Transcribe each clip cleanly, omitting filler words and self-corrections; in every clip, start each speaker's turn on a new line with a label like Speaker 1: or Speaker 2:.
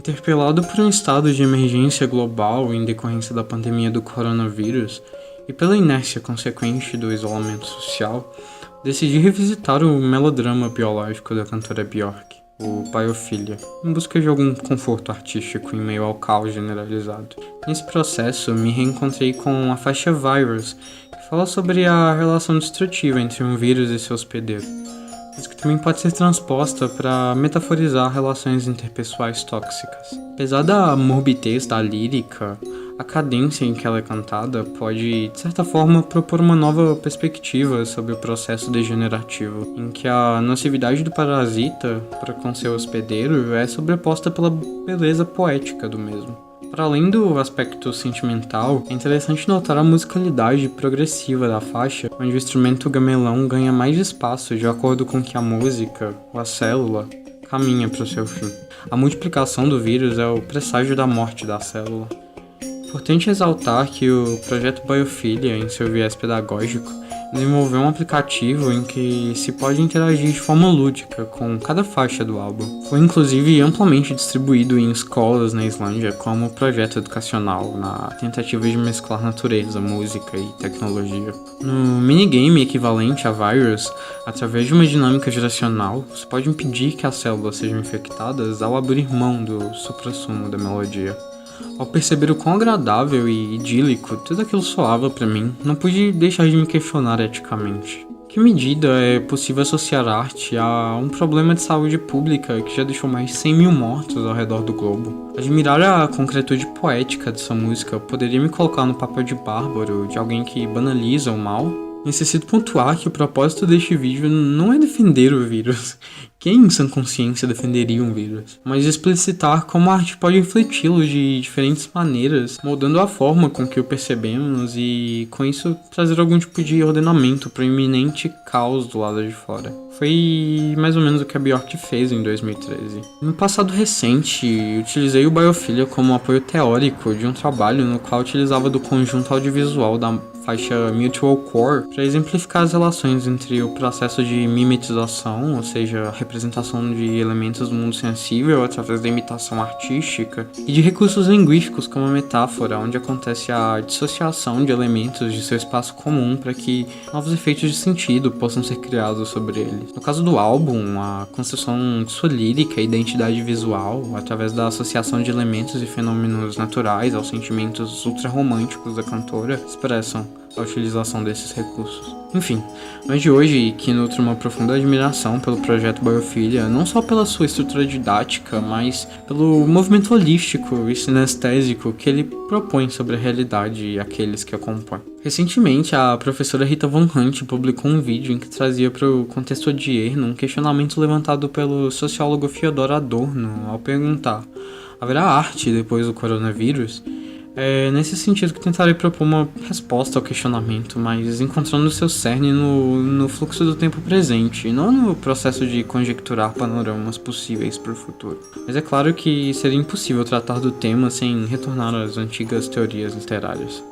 Speaker 1: Interpelado por um estado de emergência global em decorrência da pandemia do coronavírus e pela inércia consequente do isolamento social, decidi revisitar o melodrama biológico da cantora Björk, o Biophilia, em busca de algum conforto artístico em meio ao caos generalizado. Nesse processo, me reencontrei com a faixa Virus, que fala sobre a relação destrutiva entre um vírus e seu hospedeiro, mas que também pode ser transposta para metaforizar relações interpessoais tóxicas. Apesar da morbidez da lírica, a cadência em que ela é cantada pode, de certa forma, propor uma nova perspectiva sobre o processo degenerativo, em que a nocividade do parasita para com seu hospedeiro é sobreposta pela beleza poética do mesmo. Para além do aspecto sentimental, é interessante notar a musicalidade progressiva da faixa, onde o instrumento gamelão ganha mais espaço de acordo com que a música, ou a célula, caminha para o seu fim. A multiplicação do vírus é o presságio da morte da célula. Importante ressaltar que o projeto Biophilia, em seu viés pedagógico, desenvolveu um aplicativo em que se pode interagir de forma lúdica com cada faixa do álbum. Foi inclusive amplamente distribuído em escolas na Islândia como projeto educacional, na tentativa de mesclar natureza, música e tecnologia. No minigame equivalente a Virus, através de uma dinâmica geracional, você pode impedir que as células sejam infectadas ao abrir mão do suprassumo da melodia. Ao perceber o quão agradável e idílico tudo aquilo soava para mim, não pude deixar de me questionar eticamente. Que medida é possível associar arte a um problema de saúde pública que já deixou mais de 100 mil mortos ao redor do globo? Admirar a concretude poética dessa música poderia me colocar no papel de bárbaro, de alguém que banaliza o mal? Necessito pontuar que o propósito deste vídeo não é defender o vírus. Quem em sã consciência defenderia um vírus? Mas explicitar como a arte pode refleti-lo de diferentes maneiras, moldando a forma com que o percebemos e, com isso, trazer algum tipo de ordenamento para o iminente caos do lado de fora. Foi mais ou menos o que a Björk fez em 2013. No passado recente, utilizei o Biophilia como apoio teórico de um trabalho no qual utilizava do conjunto audiovisual da faixa Mutual Core para exemplificar as relações entre o processo de mimetização, ou seja, a representação de elementos do mundo sensível através da imitação artística, e de recursos linguísticos como a metáfora, onde acontece a dissociação de elementos de seu espaço comum para que novos efeitos de sentido possam ser criados sobre eles. No caso do álbum, a construção de sua lírica e identidade visual, através da associação de elementos e fenômenos naturais aos sentimentos ultrarromânticos da cantora, expressam a utilização desses recursos. Enfim, mas de hoje que nutro uma profunda admiração pelo projeto Biophilia, não só pela sua estrutura didática, mas pelo movimento holístico e sinestésico que ele propõe sobre a realidade e aqueles que a compõem. Recentemente, a professora Rita Von Hunt publicou um vídeo em que trazia para o contexto odierno um questionamento levantado pelo sociólogo Theodor Adorno ao perguntar: haverá arte depois do coronavírus? É nesse sentido que tentarei propor uma resposta ao questionamento, mas encontrando seu cerne no fluxo do tempo presente, e não no processo de conjecturar panoramas possíveis para o futuro. Mas é claro que seria impossível tratar do tema sem retornar às antigas teorias literárias.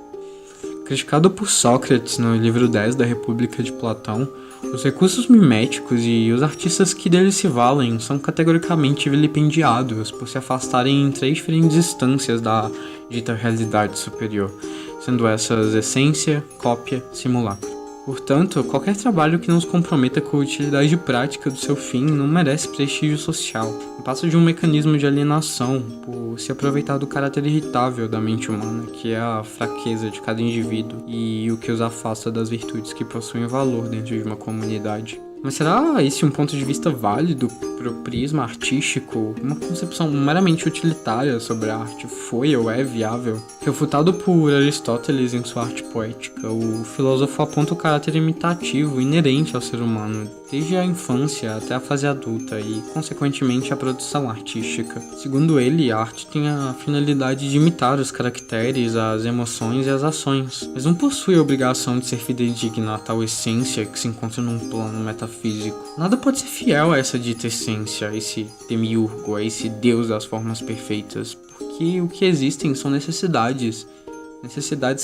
Speaker 1: Criticado por Sócrates no livro 10 da República de Platão, os recursos miméticos e os artistas que deles se valem são categoricamente vilipendiados por se afastarem em 3 diferentes instâncias da dita realidade superior, sendo essas essência, cópia, simulacro. Portanto, qualquer trabalho que não se comprometa com a utilidade prática do seu fim não merece prestígio social, passa de um mecanismo de alienação por se aproveitar do caráter irritável da mente humana, que é a fraqueza de cada indivíduo e o que os afasta das virtudes que possuem valor dentro de uma comunidade. Mas será esse um ponto de vista válido para o prisma artístico? Uma concepção meramente utilitária sobre a arte foi ou é viável? Refutado por Aristóteles em sua arte poética, o filósofo aponta o caráter imitativo inerente ao ser humano, desde a infância até a fase adulta e, consequentemente, a produção artística. Segundo ele, a arte tem a finalidade de imitar os caracteres, as emoções e as ações, mas não possui a obrigação de ser fidedigna a tal essência que se encontra num plano metafísico. Nada pode ser fiel a essa dita essência, a esse demiurgo, a esse Deus das formas perfeitas, porque o que existem são necessidades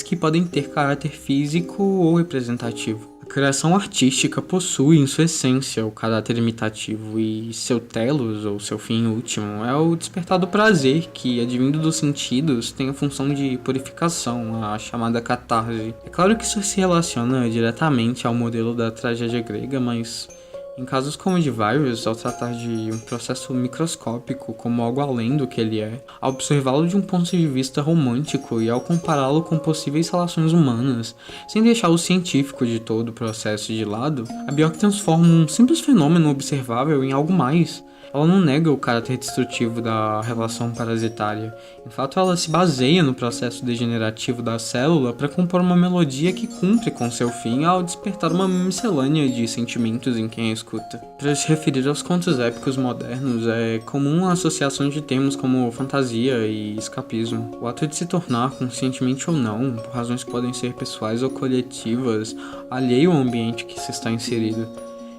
Speaker 1: que podem ter caráter físico ou representativo. A criação artística possui em sua essência o caráter imitativo e seu telos, ou seu fim último, é o despertar do prazer que, advindo dos sentidos, tem a função de purificação, a chamada catarse. É claro que isso se relaciona diretamente ao modelo da tragédia grega, mas em casos como o de Virus, ao tratar de um processo microscópico como algo além do que ele é, ao observá-lo de um ponto de vista romântico e ao compará-lo com possíveis relações humanas, sem deixar o científico de todo o processo de lado, a Bjork transforma um simples fenômeno observável em algo mais. Ela não nega o caráter destrutivo da relação parasitária. Em fato, ela se baseia no processo degenerativo da célula para compor uma melodia que cumpre com seu fim ao despertar uma miscelânea de sentimentos em quem a escuta. Para se referir aos contos épicos modernos, é comum a associação de termos como fantasia e escapismo. O ato de se tornar, conscientemente ou não, por razões que podem ser pessoais ou coletivas, alheio ao ambiente que se está inserido.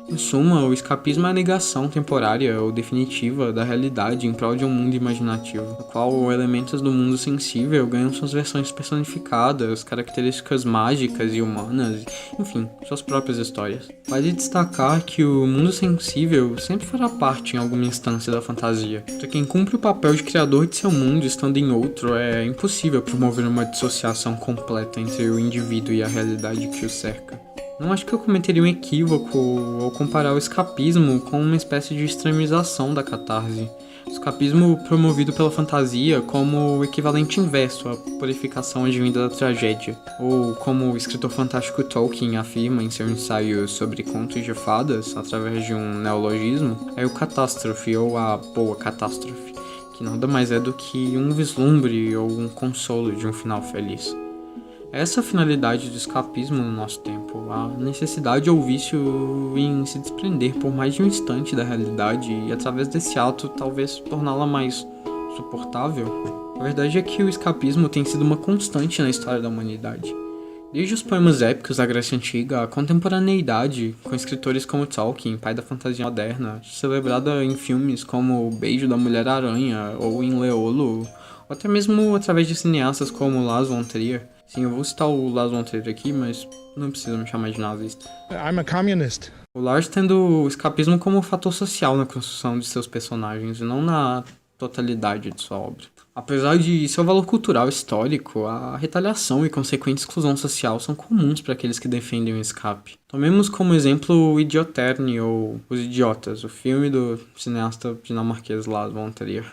Speaker 1: Em suma, o escapismo é a negação temporária ou definitiva da realidade em prol de um mundo imaginativo, no qual elementos do mundo sensível ganham suas versões personificadas, características mágicas e humanas, enfim, suas próprias histórias. Vale destacar que o mundo sensível sempre fará parte em alguma instância da fantasia. Para quem cumpre o papel de criador de seu mundo estando em outro, é impossível promover uma dissociação completa entre o indivíduo e a realidade que o cerca. Não acho que eu cometeria um equívoco ao comparar o escapismo com uma espécie de extremização da catarse. O escapismo promovido pela fantasia como o equivalente inverso à purificação advinda da tragédia, ou como o escritor fantástico Tolkien afirma em seu ensaio sobre contos de fadas, através de um neologismo, é o catástrofe ou a boa catástrofe, que nada mais é do que um vislumbre ou um consolo de um final feliz. Essa é a finalidade do escapismo no nosso tempo, a necessidade ou vício em se desprender por mais de um instante da realidade e, através desse ato, talvez torná-la mais suportável. A verdade é que o escapismo tem sido uma constante na história da humanidade. Desde os poemas épicos da Grécia Antiga, a contemporaneidade, com escritores como Tolkien, pai da fantasia moderna, celebrada em filmes como O Beijo da Mulher-Aranha ou em Leolo, ou até mesmo através de cineastas como Lars von Trier. Sim, eu vou citar o Lars von Trier aqui, mas não precisa me chamar de nazista.
Speaker 2: I'm a communist.
Speaker 1: O Lars tendo o escapismo como fator social na construção de seus personagens, e não na totalidade de sua obra. Apesar de seu valor cultural histórico, a retaliação e consequente exclusão social são comuns para aqueles que defendem o escape. Tomemos como exemplo o Idioterne, ou Os Idiotas, o filme do cineasta dinamarquês Lars von Trier.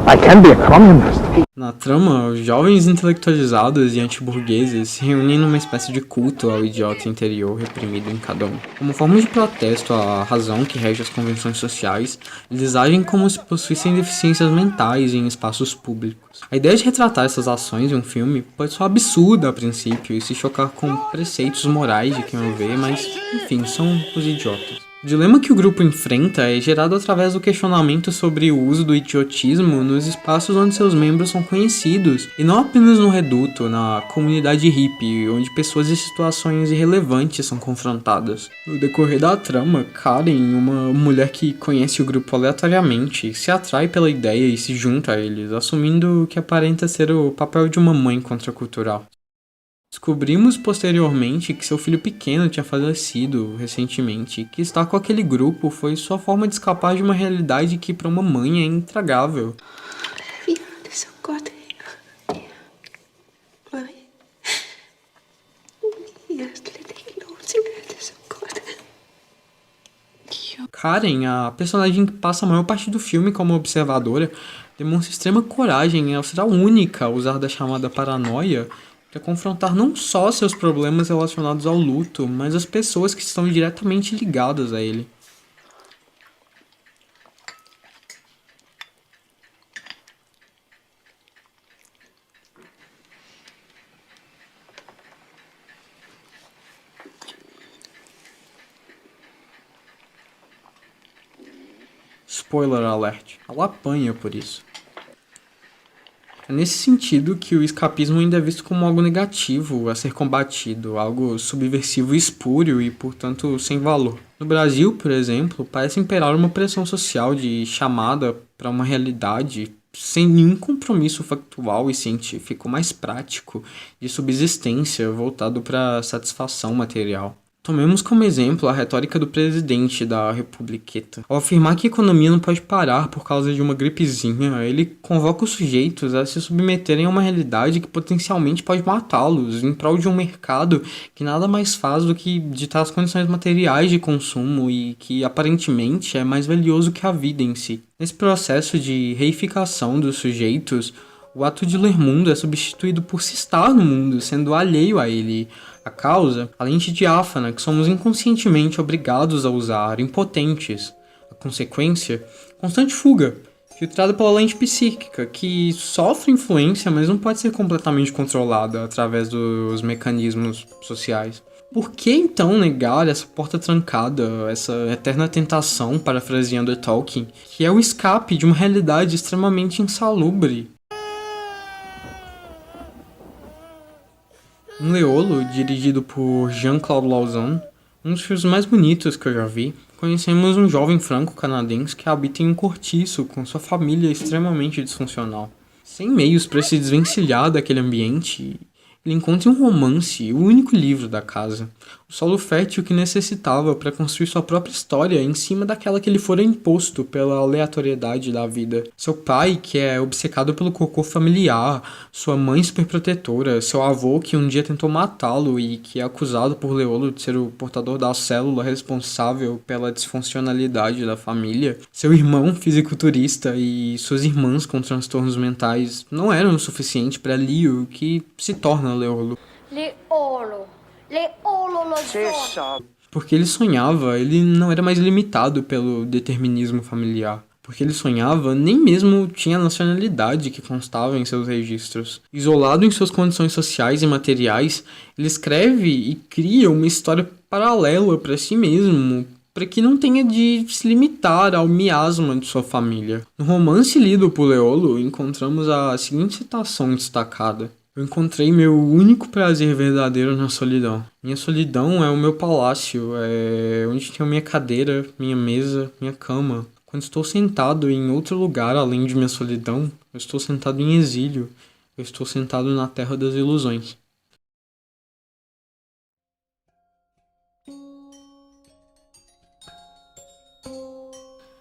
Speaker 2: I can be a communist.
Speaker 1: Na trama, os jovens intelectualizados e antiburgueses se reúnem numa espécie de culto ao idiota interior reprimido em cada um. Como forma de protesto à razão que rege as convenções sociais, eles agem como se possuíssem deficiências mentais em espaços públicos. A ideia de retratar essas ações em um filme pode soar absurda a princípio e se chocar com preceitos morais de quem o vê, mas, enfim, são os idiotas. O dilema que o grupo enfrenta é gerado através do questionamento sobre o uso do idiotismo nos espaços onde seus membros são conhecidos, e não apenas no reduto, na comunidade hippie, onde pessoas e situações irrelevantes são confrontadas. No decorrer da trama, Karen, uma mulher que conhece o grupo aleatoriamente, se atrai pela ideia e se junta a eles, assumindo que aparenta ser o papel de uma mãe contracultural. Descobrimos posteriormente que seu filho pequeno tinha falecido recentemente e que estar com aquele grupo foi sua forma de escapar de uma realidade que para uma mãe é intragável. Karen, a personagem que passa a maior parte do filme como observadora, demonstra extrema coragem ao ser a única a usar da chamada paranoia para confrontar não só seus problemas relacionados ao luto, mas as pessoas que estão diretamente ligadas a ele. Spoiler alert, ela apanha por isso. É nesse sentido que o escapismo ainda é visto como algo negativo a ser combatido, algo subversivo e espúrio e, portanto, sem valor. No Brasil, por exemplo, parece imperar uma pressão social de chamada para uma realidade sem nenhum compromisso factual e científico mais prático de subsistência voltado para satisfação material. Tomemos como exemplo a retórica do presidente da Republiqueta. Ao afirmar que a economia não pode parar por causa de uma gripezinha, ele convoca os sujeitos a se submeterem a uma realidade que potencialmente pode matá-los, em prol de um mercado que nada mais faz do que ditar as condições materiais de consumo e que aparentemente é mais valioso que a vida em si. Nesse processo de reificação dos sujeitos, o ato de ler mundo é substituído por se estar no mundo, sendo alheio a ele. A causa, a lente diáfana que somos inconscientemente obrigados a usar, impotentes. A consequência, constante fuga, filtrada pela lente psíquica, que sofre influência, mas não pode ser completamente controlada através dos mecanismos sociais. Por que então negar essa porta trancada, essa eterna tentação, parafraseando Tolkien, que é o escape de uma realidade extremamente insalubre? Em Leolo, dirigido por Jean-Claude Lauzon, um dos filmes mais bonitos que eu já vi, conhecemos um jovem franco-canadense que habita em um cortiço com sua família extremamente disfuncional. Sem meios para se desvencilhar daquele ambiente, ele encontra em um romance o único livro da casa, o solo fértil que necessitava para construir sua própria história em cima daquela que lhe fora imposto pela aleatoriedade da vida. Seu pai, que é obcecado pelo cocô familiar, sua mãe superprotetora, seu avô que um dia tentou matá-lo e que é acusado por Leolo de ser o portador da célula responsável pela disfuncionalidade da família, seu irmão fisiculturista e suas irmãs com transtornos mentais não eram o suficiente para Leo, que se torna Leolo. Porque ele sonhava, ele não era mais limitado pelo determinismo familiar. Porque ele sonhava, nem mesmo tinha a nacionalidade que constava em seus registros. Isolado em suas condições sociais e materiais, ele escreve e cria uma história paralela para si mesmo, para que não tenha de se limitar ao miasma de sua família. No romance lido por Leolo, encontramos a seguinte citação destacada: eu encontrei meu único prazer verdadeiro na solidão. Minha solidão é o meu palácio, é onde tenho minha cadeira, minha mesa, minha cama. Quando estou sentado em outro lugar além de minha solidão, eu estou sentado em exílio. Eu estou sentado na terra das ilusões.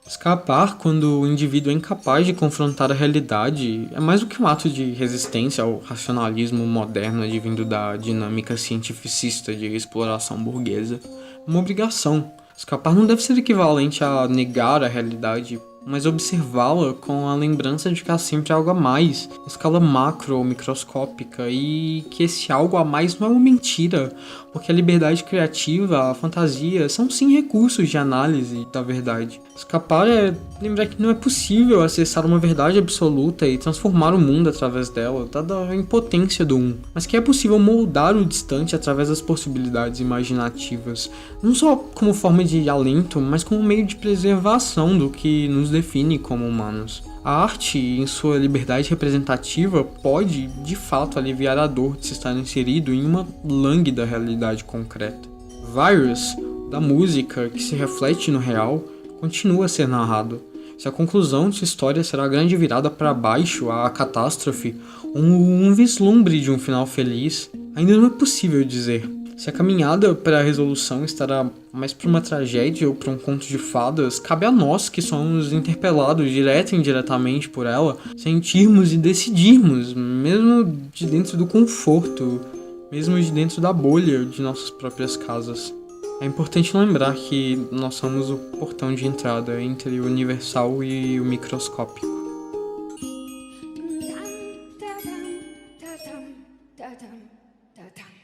Speaker 1: Escapar quando o indivíduo é incapaz de confrontar a realidade é mais do que um ato de resistência ao racionalismo moderno advindo da dinâmica cientificista de exploração burguesa. É uma obrigação. Escapar não deve ser equivalente a negar a realidade, mas observá-la com a lembrança de que há sempre algo a mais, em escala macro ou microscópica, e que esse algo a mais não é uma mentira, porque a liberdade criativa, a fantasia, são sim recursos de análise da verdade. Escapar é lembrar que não é possível acessar uma verdade absoluta e transformar o mundo através dela, dada a impotência do mas que é possível moldar o distante através das possibilidades imaginativas, não só como forma de alento, mas como meio de preservação do que nos define como humanos. A arte, em sua liberdade representativa, pode, de fato, aliviar a dor de se estar inserido em uma lânguida realidade concreta. Virus, da música que se reflete no real, continua a ser narrado. Se a conclusão de sua história será a grande virada para baixo, a catástrofe, ou um vislumbre de um final feliz, ainda não é possível dizer. Se a caminhada para a resolução estará mais para uma tragédia ou para um conto de fadas, cabe a nós, que somos interpelados direta e indiretamente por ela, sentirmos e decidirmos, mesmo de dentro do conforto, mesmo de dentro da bolha de nossas próprias casas. É importante lembrar que nós somos o portão de entrada entre o universal e o microscópico.
Speaker 3: Da dum, da dum, da dum.